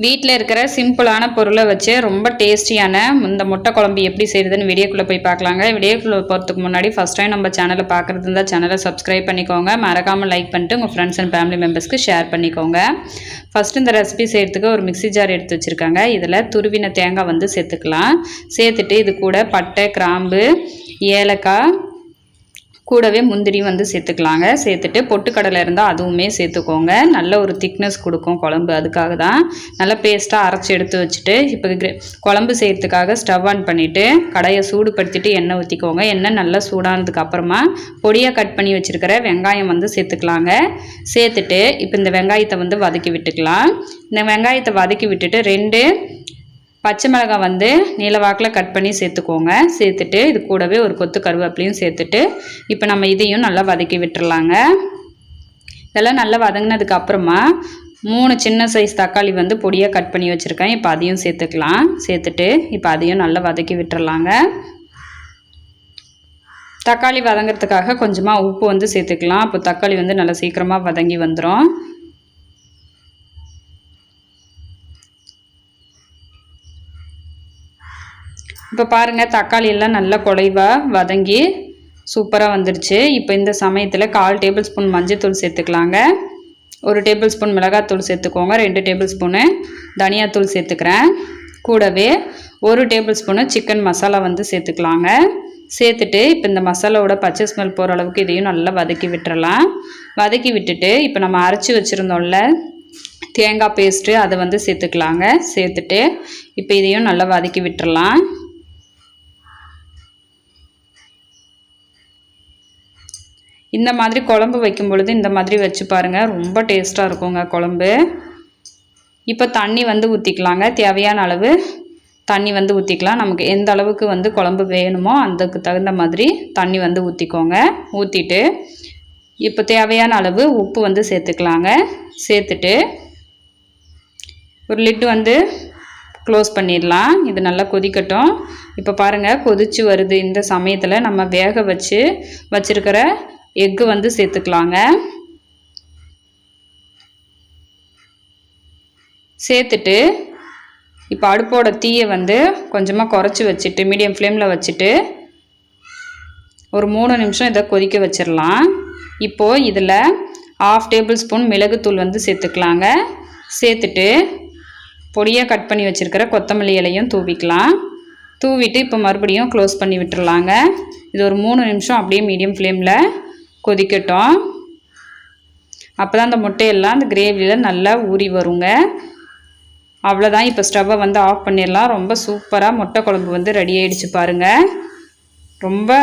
வீட்டில் இருக்கிற சிம்பிளான பொருளை வச்சு ரொம்ப டேஸ்டியான இந்த முட்டை குழம்பு எப்படி செய்யுதுன்னு வீடியோக்குள்ளே போய் பார்க்கலாங்க. வீடியோக்குள்ளே போகிறதுக்கு முன்னாடி ஃபஸ்ட் டைம் நம்ம சேனலை பார்க்குறது இருந்தால் சேனலை சப்ஸ்கிரைப் பண்ணிக்கோங்க. மறக்காமல் லைக் பண்ணிட்டு உங்கள் ஃப்ரெண்ட்ஸ் அண்ட் ஃபேமிலி மெம்பர்ஸ்க்கு ஷேர் பண்ணிக்கோங்க. ஃபஸ்ட்டு இந்த ரெசிபி செய்கிறதுக்கு ஒரு மிக்ஸி ஜார் எடுத்து வச்சுருக்காங்க. இதில் துருவின தேங்காய் வந்து சேர்த்துக்கலாம். சேர்த்துட்டு இது கூட பட்டை, கிராம்பு, ஏலக்காய், கூடவே முந்திரி வந்து சேர்த்துக்கலாங்க. சேர்த்துட்டு பொட்டுக்கடலை இருந்தால் அதுவுமே சேர்த்துக்கோங்க. நல்ல ஒரு திக்னஸ் கொடுக்கும் குழம்பு. அதுக்காக தான் நல்லா பேஸ்ட்டாக அரைச்சி எடுத்து வச்சுட்டு இப்போ குழம்பு செய்கிறதுக்காக ஸ்டவ் ஆன் பண்ணிவிட்டு கடையை சூடுபடுத்திட்டு எண்ணெய் ஊற்றிக்கோங்க. எண்ணெய் நல்லா சூடானதுக்கு அப்புறமா பொடியாக கட் பண்ணி வச்சுருக்கிற வெங்காயம் வந்து சேர்த்துக்கலாங்க. சேர்த்துட்டு இப்போ இந்த வெங்காயத்தை வந்து வதக்கி விட்டுக்கலாம். இந்த வெங்காயத்தை வதக்கி விட்டுட்டு 2 பச்சை மிளகாய் வந்து நீளவாக்கில் கட் பண்ணி சேர்த்துக்கோங்க. சேர்த்துட்டு இது கூடவே ஒரு கொத்து கருவேப்பிலையும் சேர்த்துட்டு இப்போ நம்ம இதையும் நல்லா வதக்கி விட்டுறலாங்க. இதெல்லாம் நல்லா வதங்கினதுக்கு அப்புறமா 3 சின்ன சைஸ் தக்காளி வந்து பொடியாக கட் பண்ணி வச்சுருக்கேன். இப்போ அதையும் சேர்த்துக்கலாம். சேர்த்துட்டு இப்போ அதையும் நல்லா வதக்கி விட்டுறலாங்க. தக்காளி வதங்கிறதுக்காக கொஞ்சமாக உப்பு வந்து சேர்த்துக்கலாம். அப்போ தக்காளி வந்து நல்லா சீக்கிரமாக வதங்கி வந்துடும். இப்போ பாருங்கள், தக்காளி எல்லாம் நல்லா குழைவாக வதங்கி சூப்பராக வந்துருச்சு. இப்போ இந்த சமயத்தில் 1/4 டேபிள் ஸ்பூன் மஞ்சள்தூள் சேர்த்துக்கலாங்க. 1 டேபிள் ஸ்பூன் மிளகாத்தூள் சேர்த்துக்கோங்க. 2 டேபிள் ஸ்பூனு தனியாத்தூள் சேர்த்துக்கிறேன். கூடவே 1 டேபிள் ஸ்பூனு சிக்கன் மசாலா வந்து சேர்த்துக்கலாங்க. சேர்த்துட்டு இப்போ இந்த மசாலாவோட பச்சை ஸ்மெல் போகிற அளவுக்கு இதையும் நல்லா வதக்கி விட்டுறலாம். வதக்கி விட்டுட்டு இப்போ நம்ம அரைச்சி வச்சுருந்தோம்ல தேங்காய் பேஸ்ட்டு அதை வந்து சேர்த்துக்கலாங்க. சேர்த்துட்டு இப்போ இதையும் நல்லா வதக்கி விட்டுறலாம். இந்த மாதிரி குழம்பு வைக்கும் பொழுது இந்த மாதிரி வச்சு பாருங்கள், ரொம்ப டேஸ்ட்டாக இருக்குங்க குழம்பு. இப்போ தண்ணி வந்து ஊற்றிக்கலாங்க. தேவையான அளவு தண்ணி வந்து ஊற்றிக்கலாம். நமக்கு எந்த அளவுக்கு வந்து குழம்பு வேணுமோ அதுக்கு தகுந்த மாதிரி தண்ணி வந்து ஊற்றிக்கோங்க. ஊற்றிட்டு இப்போ தேவையான அளவு உப்பு வந்து சேர்த்துக்கலாங்க. சேர்த்துட்டு ஒரு லிட்டு வந்து க்ளோஸ் பண்ணிடலாம். இது நல்லா கொதிக்கட்டும். இப்போ பாருங்கள், கொதிச்சு வருது. இந்த சமயத்தில் நம்ம வேக வச்சுருக்கிற எக்கு வந்து சேர்த்துக்கலாங்க. சேர்த்துட்டு இப்போ அடுப்போட தீயை வந்து கொஞ்சமாக குறைச்சி வச்சுட்டு மீடியம் ஃப்ளேமில் வச்சுட்டு ஒரு 3 நிமிஷம் இதை கொதிக்க வச்சிடலாம். இப்போது இதில் 1/2 டேபிள் ஸ்பூன் மிளகுத்தூள் வந்து சேர்த்துக்கலாங்க. சேர்த்துட்டு பொடியாக கட் பண்ணி வச்சுருக்கிற கொத்தமல்லி இலையும் தூவிக்கலாம். தூவிட்டு இப்போ மறுபடியும் க்ளோஸ் பண்ணி விட்டுறலாங்க. இது ஒரு 3 நிமிஷம் அப்படியே மீடியம் ஃப்ளேமில் கொதிக்கட்டும். அப்போ தான் அந்த முட்டையெல்லாம் அந்த கிரேவியில் நல்லா ஊறி வருங்க. அவ்வளோதான். இப்போ ஸ்டவ்வை வந்து ஆஃப் பண்ணிடலாம். ரொம்ப சூப்பராக முட்டை குழம்பு வந்து ரெடி ஆகிடுச்சு பாருங்கள். ரொம்ப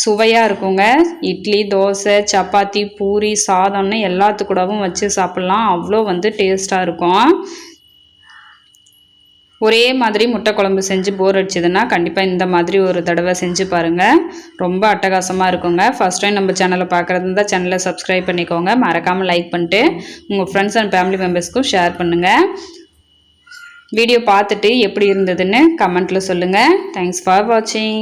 சுவையாக இருக்குங்க. இட்லி, தோசை, சப்பாத்தி, பூரி, சாதம்னு எல்லாத்துக்கூடவும் வச்சு சாப்பிட்லாம். அவ்வளோ வந்து டேஸ்ட்டாக இருக்கும். ஒரே மாதிரி முட்டை குழம்பு செஞ்சு போர் அடிச்சதுன்னா கண்டிப்பாக இந்த மாதிரி ஒரு தடவை செஞ்சு பாருங்கள். ரொம்ப அட்டகாசமாக இருக்குங்க. ஃபஸ்ட் டைம் நம்ம சேனலை பார்க்குறது இருந்தால் சேனலை சப்ஸ்கிரைப் பண்ணிக்கோங்க. மறக்காமல் லைக் பண்ணிட்டு உங்கள் ஃப்ரெண்ட்ஸ் அண்ட் ஃபேமிலி மெம்பர்ஸ்க்கும் ஷேர் பண்ணுங்கள். வீடியோ பார்த்துட்டு எப்படி இருந்ததுன்னு கமெண்ட்டில் சொல்லுங்கள். தேங்க்ஸ் ஃபார் வாட்சிங்.